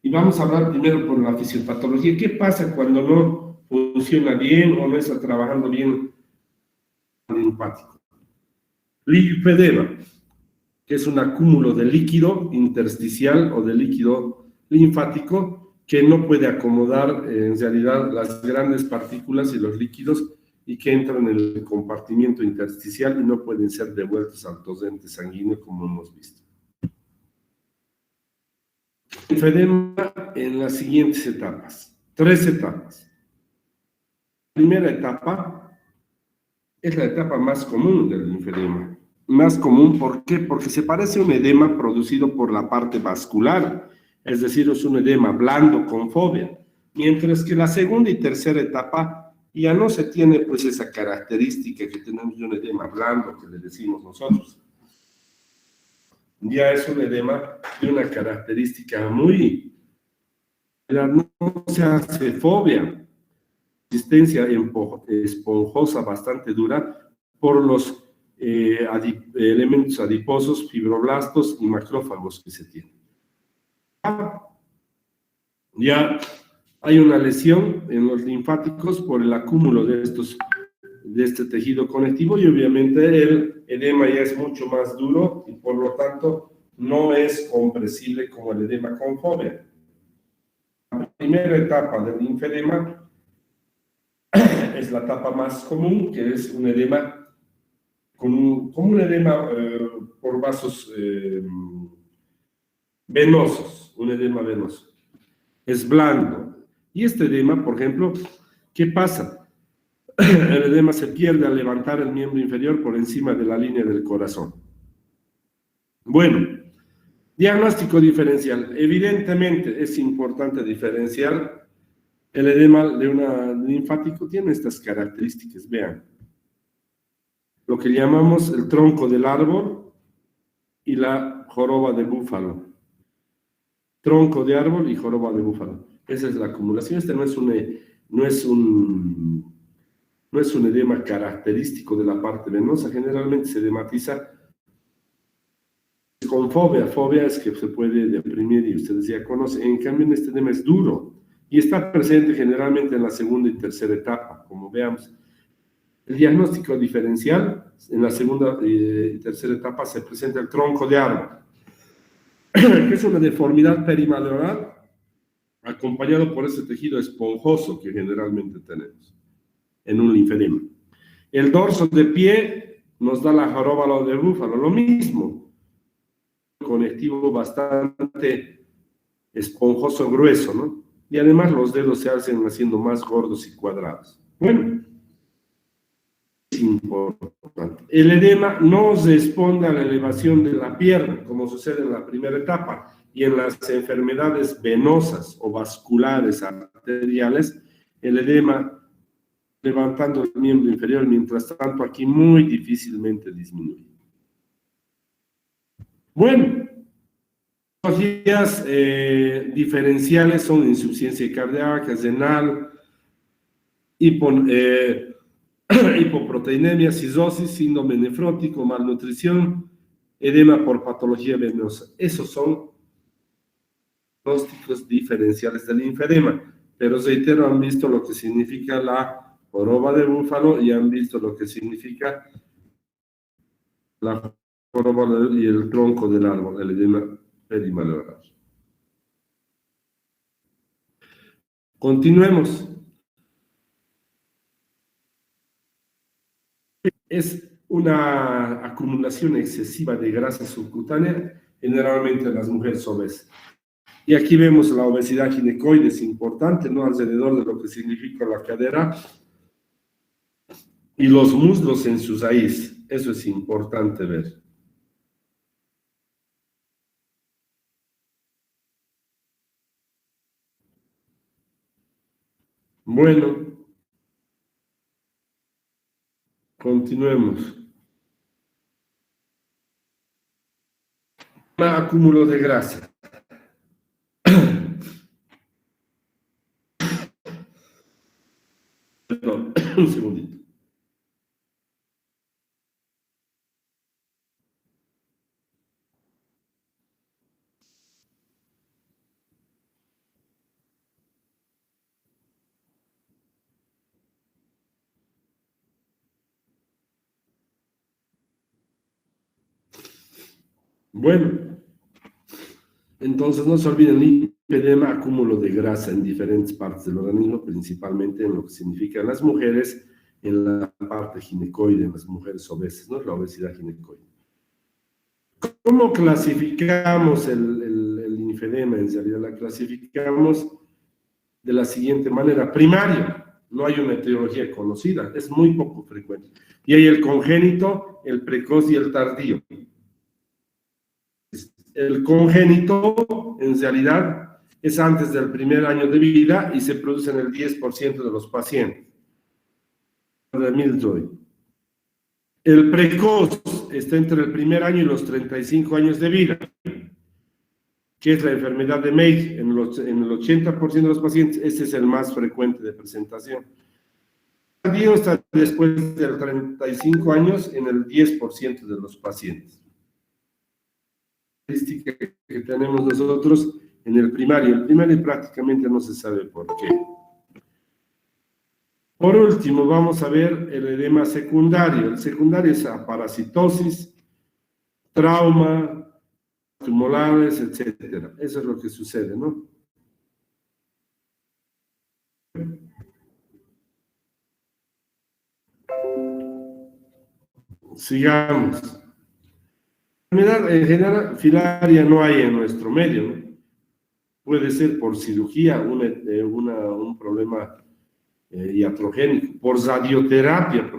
Speaker 1: Y vamos a hablar primero por la fisiopatología. ¿Qué pasa cuando no funciona bien o no está trabajando bien el linfático? Linfedema, que es un acúmulo de líquido intersticial o de líquido linfático que no puede acomodar en realidad las grandes partículas y los líquidos y que entran en el compartimiento intersticial y no pueden ser devueltos al torrente sanguíneo como hemos visto. Linfedema en las siguientes etapas, 3 etapas. La primera etapa es la etapa más común del linfedema. Más común, ¿por qué? Porque se parece a un edema producido por la parte vascular, es decir, es un edema blando con fobia, mientras que la segunda y tercera etapa ya no se tiene pues esa característica que tenemos de un edema blando que le decimos nosotros. Ya es un edema de una característica muy... no se hace fobia, consistencia esponjosa bastante dura por los elementos adiposos, fibroblastos y macrófagos que se tienen. Ya hay una lesión en los linfáticos por el acúmulo de este tejido conectivo y obviamente el edema ya es mucho más duro y por lo tanto no es compresible como el edema con fobia. La primera etapa del linfedema es la etapa más común, que es un edema como un edema por vasos venosos, un edema venoso. Es blando. Y este edema, por ejemplo, ¿qué pasa? El edema se pierde al levantar el miembro inferior por encima de la línea del corazón. Bueno, diagnóstico diferencial. Evidentemente es importante diferenciar el edema de un linfático. Tiene estas características, vean. Lo que llamamos el tronco del árbol y la joroba de búfalo. Tronco de árbol y joroba de búfalo. Esa es la acumulación. Este no es un edema característico de la parte venosa. Generalmente se edematiza con fobia. Fobia es que se puede deprimir y ustedes ya conocen. En cambio, este edema es duro y está presente generalmente en la segunda y tercera etapa, como veamos. El diagnóstico diferencial, en la segunda y tercera etapa se presenta el tronco de árbol. que es una deformidad perimalleolar acompañado por ese tejido esponjoso que generalmente tenemos en un linfedema. El dorso de pie nos da la joroba de búfalo, lo mismo, conectivo bastante esponjoso, grueso, ¿no? Y además los dedos se hacen haciendo más gordos y cuadrados. Bueno, es importante. El edema no responde a la elevación de la pierna, como sucede en la primera etapa, y en las enfermedades venosas o vasculares arteriales, el edema levantando el miembro inferior, mientras tanto aquí muy difícilmente disminuye. Bueno, los días diferenciales son insuficiencia cardíaca, renal, hipoproteinemia, cirrosis, síndrome nefrótico, malnutrición, edema por patología venosa. Esos son diagnósticos diferenciales del linfedema. Pero reitero, han visto lo que significa la joroba de búfalo y han visto lo que significa la joroba y el tronco del árbol, el edema perimalleolar. Continuemos. Es una acumulación excesiva de grasa subcutánea, generalmente en las mujeres obesas. Y aquí vemos la obesidad ginecoide, es importante, ¿no? Alrededor de lo que significa la cadera y los muslos en sus raíz. Eso es importante ver. Bueno, continuemos. Un acúmulo de grasa. Perdón, un segundito. Bueno, entonces no se olviden, linfedema, acúmulo de grasa en diferentes partes del organismo, principalmente en lo que significa en las mujeres, en la parte ginecoide, en las mujeres obesas, ¿no? La obesidad ginecoide. ¿Cómo clasificamos el linfedema? En realidad la clasificamos de la siguiente manera. Primario, no hay una etiología conocida, es muy poco frecuente. Y hay el congénito, el precoz y el tardío. El congénito, en realidad, es antes del primer año de vida y se produce en el 10% de los pacientes. De Milroy. El precoz está entre el primer año y los 35 años de vida, que es la enfermedad de May. En el 80% de los pacientes, este es el más frecuente de presentación. El tardío está después de 35 años en el 10% de los pacientes. Estadística que tenemos nosotros en el primario. El primario prácticamente no se sabe por qué. Por último, vamos a ver el edema secundario. El secundario es aparasitosis, trauma, tumorales, etc. Eso es lo que sucede, ¿no? Sigamos. En general, filaria no hay en nuestro medio, ¿no? Puede ser por cirugía, un problema iatrogénico, por radioterapia,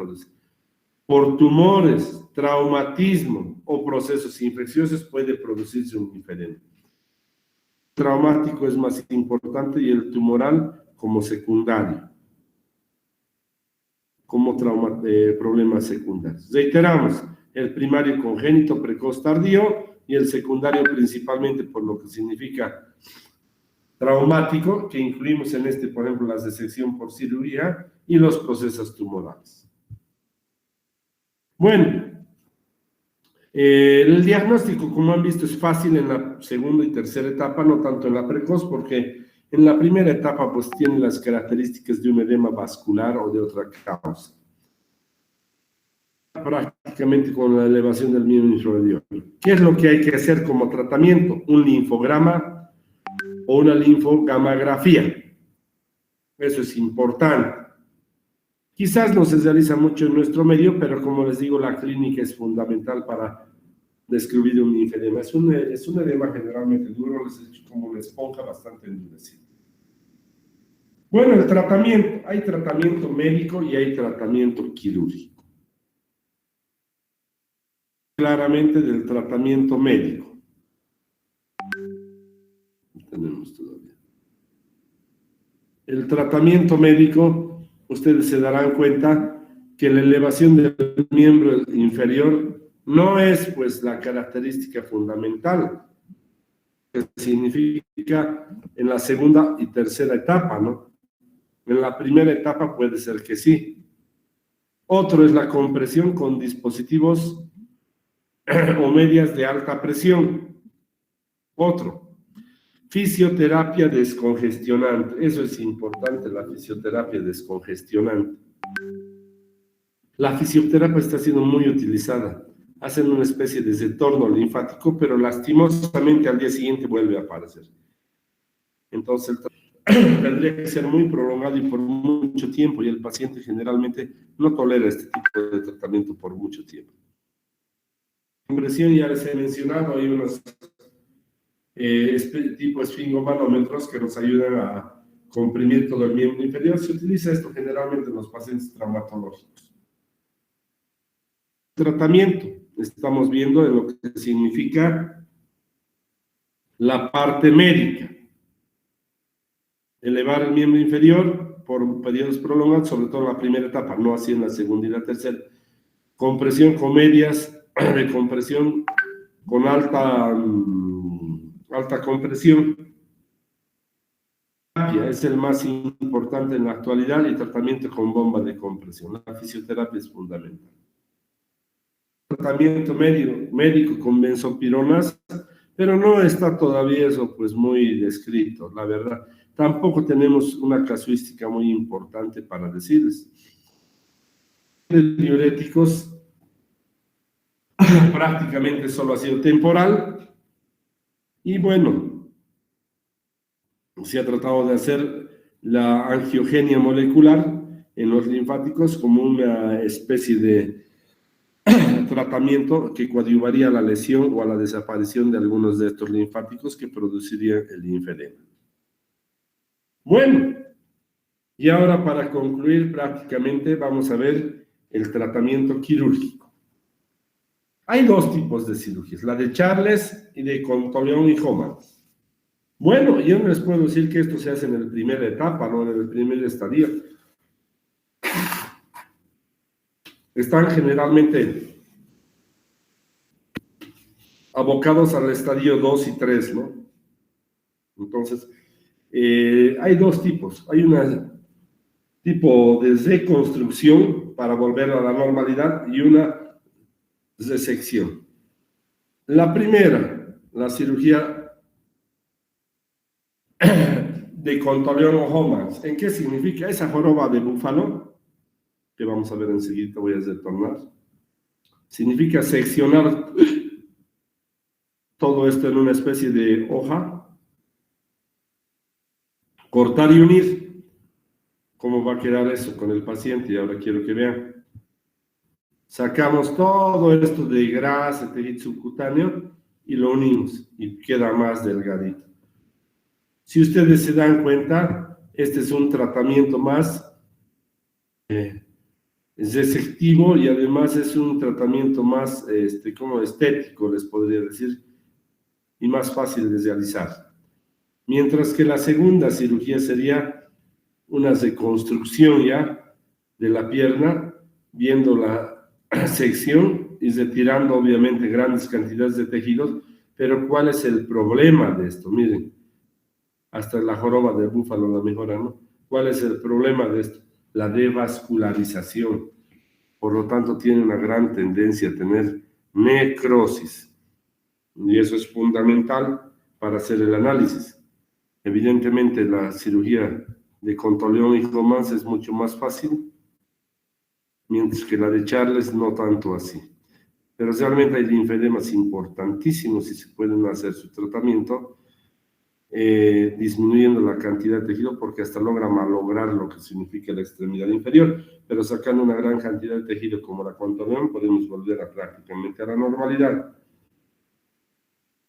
Speaker 1: por tumores, traumatismo o procesos infecciosos puede producirse un linfedema. El traumático es más importante y el tumoral como secundario, como problemas secundarios. Reiteramos, el primario congénito, precoz, tardío, y el secundario principalmente por lo que significa traumático, que incluimos en este, por ejemplo, la resección por cirugía y los procesos tumorales. Bueno, el diagnóstico, como han visto, es fácil en la segunda y tercera etapa, no tanto en la precoz, porque en la primera etapa pues tiene las características de un edema vascular o de otra causa. prácticamente con la elevación del miembro inferior. ¿Qué es lo que hay que hacer como tratamiento? Un linfograma o una linfogamografía. Eso es importante. Quizás no se realiza mucho en nuestro medio, pero como les digo, la clínica es fundamental para describir un linfedema. Es un edema generalmente duro, les he dicho, como una esponja bastante endurecida. Bueno, el tratamiento. Hay tratamiento médico y hay tratamiento quirúrgico. Claramente del tratamiento médico. Tenemos todavía. El tratamiento médico, ustedes se darán cuenta que la elevación del miembro inferior no es pues la característica fundamental, que significa en la segunda y tercera etapa, ¿no? En la primera etapa puede ser que sí. Otro es la compresión con dispositivos o medias de alta presión. Otro, fisioterapia descongestionante. Eso es importante, la fisioterapia descongestionante. La fisioterapia está siendo muy utilizada. Hacen una especie de retorno linfático, pero lastimosamente al día siguiente vuelve a aparecer. Entonces, tendría que ser muy prolongado y por mucho tiempo, y el paciente generalmente no tolera este tipo de tratamiento por mucho tiempo. Compresión, ya les he mencionado, hay unos tipo esfingomanómetros que nos ayudan a comprimir todo el miembro inferior. Se utiliza esto generalmente en los pacientes traumatológicos. Tratamiento, estamos viendo en lo que significa la parte médica. Elevar el miembro inferior por periodos prolongados, sobre todo en la primera etapa, no así en la segunda y la tercera. Compresión con medias de compresión con alta compresión. Es el más importante en la actualidad y tratamiento con bomba de compresión. La fisioterapia es fundamental. Tratamiento médico con benzopironas, pero no está todavía eso pues muy descrito, la verdad. Tampoco tenemos una casuística muy importante para decirles. Diuréticos prácticamente solo ha sido temporal y bueno, se ha tratado de hacer la angiogenia molecular en los linfáticos como una especie de tratamiento que coadyuvaría a la lesión o a la desaparición de algunos de estos linfáticos que producirían el linfedema. Bueno, y ahora para concluir prácticamente vamos a ver el tratamiento quirúrgico. Hay dos tipos de cirugías, la de Charles y de Contolion y Homan. Bueno, yo no les puedo decir que esto se hace en la primera etapa, no en el primer estadio. Están generalmente abocados al estadio 2 y 3, ¿no? Entonces, hay dos tipos. Hay un tipo de reconstrucción para volver a la normalidad y una resección. La primera, la cirugía de Contolion o Homans. ¿En qué significa? Esa joroba de búfalo, que vamos a ver enseguida, voy a retornar, significa seccionar todo esto en una especie de hoja, cortar y unir. ¿Cómo va a quedar eso con el paciente? Y ahora quiero que vean. Sacamos todo esto de grasa, tejido subcutáneo y lo unimos y queda más delgadito. Si ustedes se dan cuenta, este es un tratamiento más resectivo y además es un tratamiento más como estético, les podría decir, y más fácil de realizar. Mientras que la segunda cirugía sería una reconstrucción ya de la pierna, viendo la sección y retirando obviamente grandes cantidades de tejidos, pero ¿cuál es el problema de esto? Miren, hasta la joroba de búfalo la mejora, ¿no? ¿Cuál es el problema de esto? La devascularización. Por lo tanto, tiene una gran tendencia a tener necrosis. Y eso es fundamental para hacer el análisis. Evidentemente, la cirugía de Contolion y Homans es mucho más fácil mientras que la de Charles no tanto así. Pero realmente hay linfedemas importantísimos y se pueden hacer su tratamiento disminuyendo la cantidad de tejido porque hasta logra malograr lo que significa la extremidad inferior, pero sacando una gran cantidad de tejido como la contorsión podemos volver a prácticamente a la normalidad.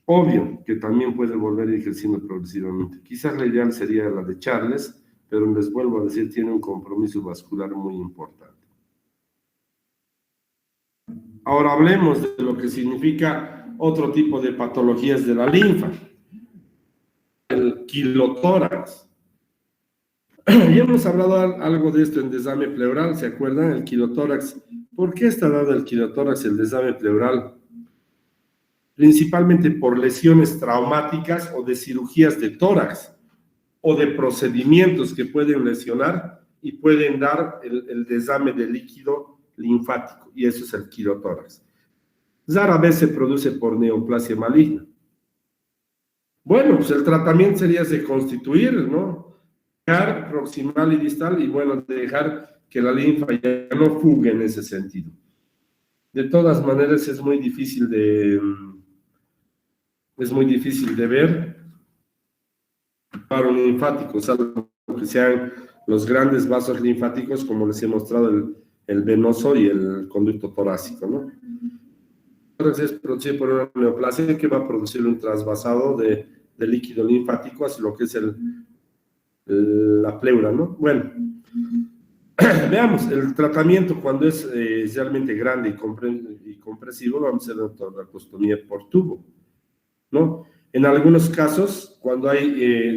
Speaker 1: Obvio que también puede volver ejerciendo progresivamente. Quizás la ideal sería la de Charles, pero les vuelvo a decir, tiene un compromiso vascular muy importante. Ahora hablemos de lo que significa otro tipo de patologías de la linfa. El quilotórax. Ya hemos hablado algo de esto en desame pleural, ¿se acuerdan? El quilotórax. ¿Por qué está dado el quilotórax, el desame pleural? Principalmente por lesiones traumáticas o de cirugías de tórax o de procedimientos que pueden lesionar y pueden dar el desame de líquido linfático, y eso es el quilotórax. Rara vez se produce por neoplasia maligna. Bueno, pues el tratamiento sería reconstituir, ¿no? Dejar proximal y distal y, bueno, dejar que la linfa ya no fugue en ese sentido. De todas maneras, es muy difícil de ver paro linfático, salvo que sean los grandes vasos linfáticos, como les he mostrado, el venoso y el conducto torácico, ¿no? Entonces es producido por una neoplasia que va a producir un trasvasado de líquido linfático hacia lo que es la pleura, ¿no? Bueno, veamos, el tratamiento cuando es realmente grande y compresivo, vamos a hacer una toracostomía por tubo, ¿no? En algunos casos, cuando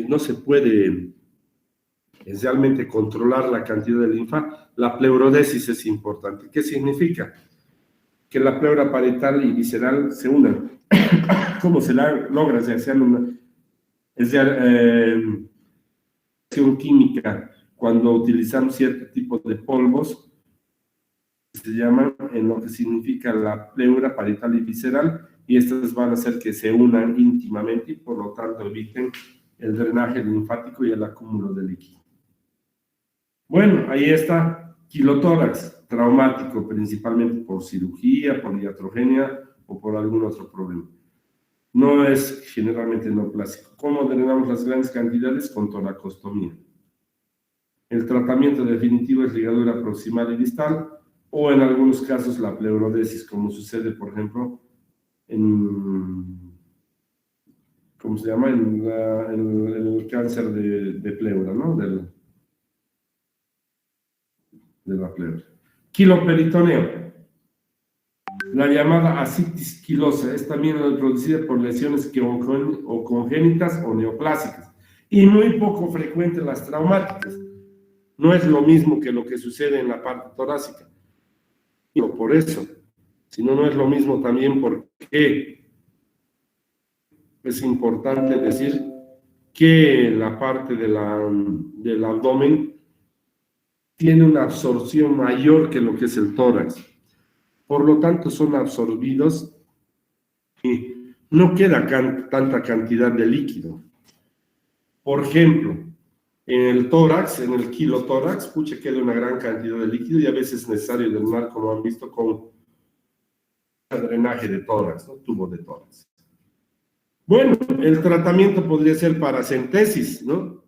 Speaker 1: no se puede realmente controlar la cantidad de linfa, la pleurodesis es importante. ¿Qué significa? Que la pleura parietal y visceral se unan. ¿Cómo se logra? Se hace una reacción química cuando utilizamos cierto tipo de polvos, se llaman en lo que significa la pleura parietal y visceral, y estas van a hacer que se unan íntimamente y por lo tanto eviten el drenaje linfático y el acúmulo de líquido. Bueno, ahí está, quilotórax, traumático principalmente por cirugía, por iatrogenia o por algún otro problema. No es generalmente neoplásico. ¿Cómo drenamos las grandes cantidades? Con toracostomía. El tratamiento definitivo es ligadura proximal y distal, o en algunos casos la pleurodesis, como sucede, por ejemplo, ¿cómo se llama? En el cáncer de pleura, ¿no? De la pleura. Quiloperitoneo. La llamada ascitis quilosa es también producida por lesiones o congénitas o neoplásicas, y muy poco frecuente las traumáticas. No es lo mismo que lo que sucede en la parte torácica. Y no por eso, sino no es lo mismo también porque es importante decir que la parte del abdomen tiene una absorción mayor que lo que es el tórax. Por lo tanto, son absorbidos y no queda tanta cantidad de líquido. Por ejemplo, en el tórax, en el quilotórax, queda una gran cantidad de líquido y a veces es necesario drenar, como han visto, con drenaje de tórax, ¿no? Tubo de tórax. Bueno, el tratamiento podría ser paracentesis, ¿no?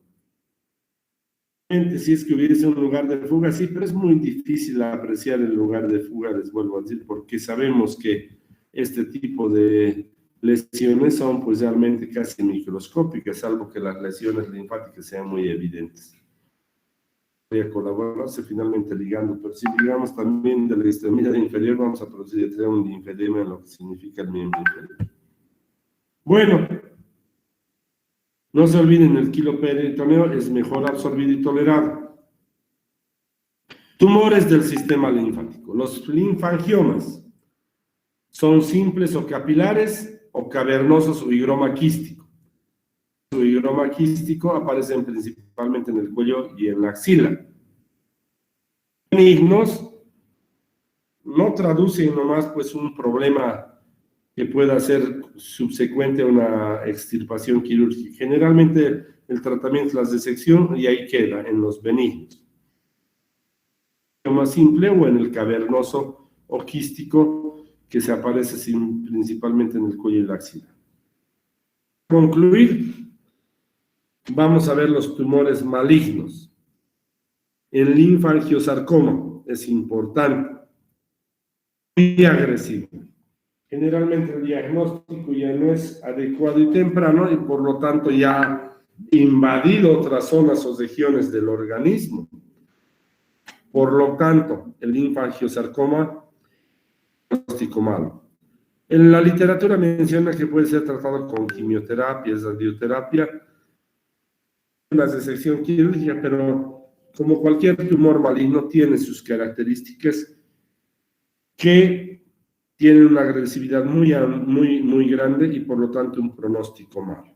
Speaker 1: Si es que hubiese un lugar de fuga, sí, pero es muy difícil apreciar el lugar de fuga, les vuelvo a decir, porque sabemos que este tipo de lesiones son pues realmente casi microscópicas, salvo que las lesiones linfáticas sean muy evidentes. Voy a colaborarse finalmente ligando, pero si ligamos también de la extremidad inferior, vamos a producir un linfedema en lo que significa el miembro inferior. Bueno, no se olviden, el quiloperitoneo es mejor absorbido y tolerado. Tumores del sistema linfático. Los linfangiomas son simples o capilares o cavernosos o higroma quístico. Su higroma quístico aparecen principalmente en el cuello y en la axila. Benignos no traducen nomás pues un problema que pueda ser subsecuente a una extirpación quirúrgica. Generalmente el tratamiento es la disección y ahí queda en los benignos. más simple o en el cavernoso o quístico que se aparece principalmente en el cuello y la axila. Para concluir, vamos a ver los tumores malignos. El linfangiosarcoma es importante, muy agresivo. Generalmente el diagnóstico ya no es adecuado y temprano y por lo tanto ya ha invadido otras zonas o regiones del organismo. Por lo tanto, el linfangiosarcoma es un diagnóstico malo. En la literatura menciona que puede ser tratado con quimioterapia, radioterapia, una resección quirúrgica, pero como cualquier tumor maligno tiene sus características que tienen una agresividad muy grande y por lo tanto un pronóstico malo.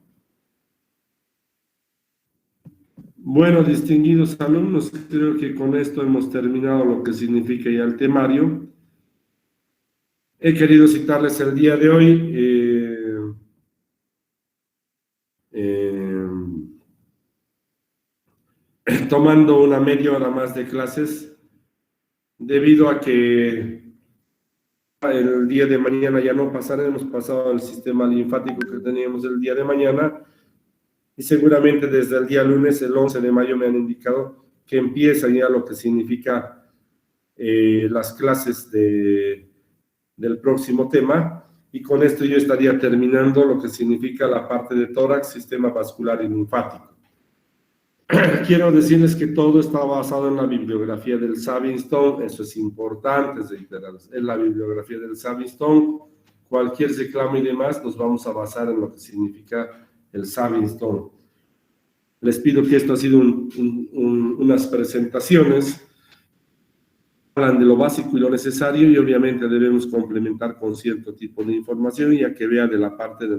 Speaker 1: Bueno, distinguidos alumnos, creo que con esto hemos terminado lo que significa ya el temario. He querido citarles el día de hoy tomando una media hora más de clases, debido a que el día de mañana ya no pasaremos pasado al sistema linfático que teníamos el día de mañana, y seguramente desde el día lunes, el 11 de mayo, me han indicado que empieza ya lo que significa las clases del próximo tema, y con esto yo estaría terminando lo que significa la parte de tórax, sistema vascular y linfático. Quiero decirles que todo está basado en la bibliografía del Savingstone, eso es importante reiterarles, en la bibliografía del Savingstone. Cualquier reclamo y demás nos vamos a basar en lo que significa el Savingstone. Les pido que esto ha sido unas presentaciones, hablan de lo básico y lo necesario, y obviamente debemos complementar con cierto tipo de información, ya que vea de la parte de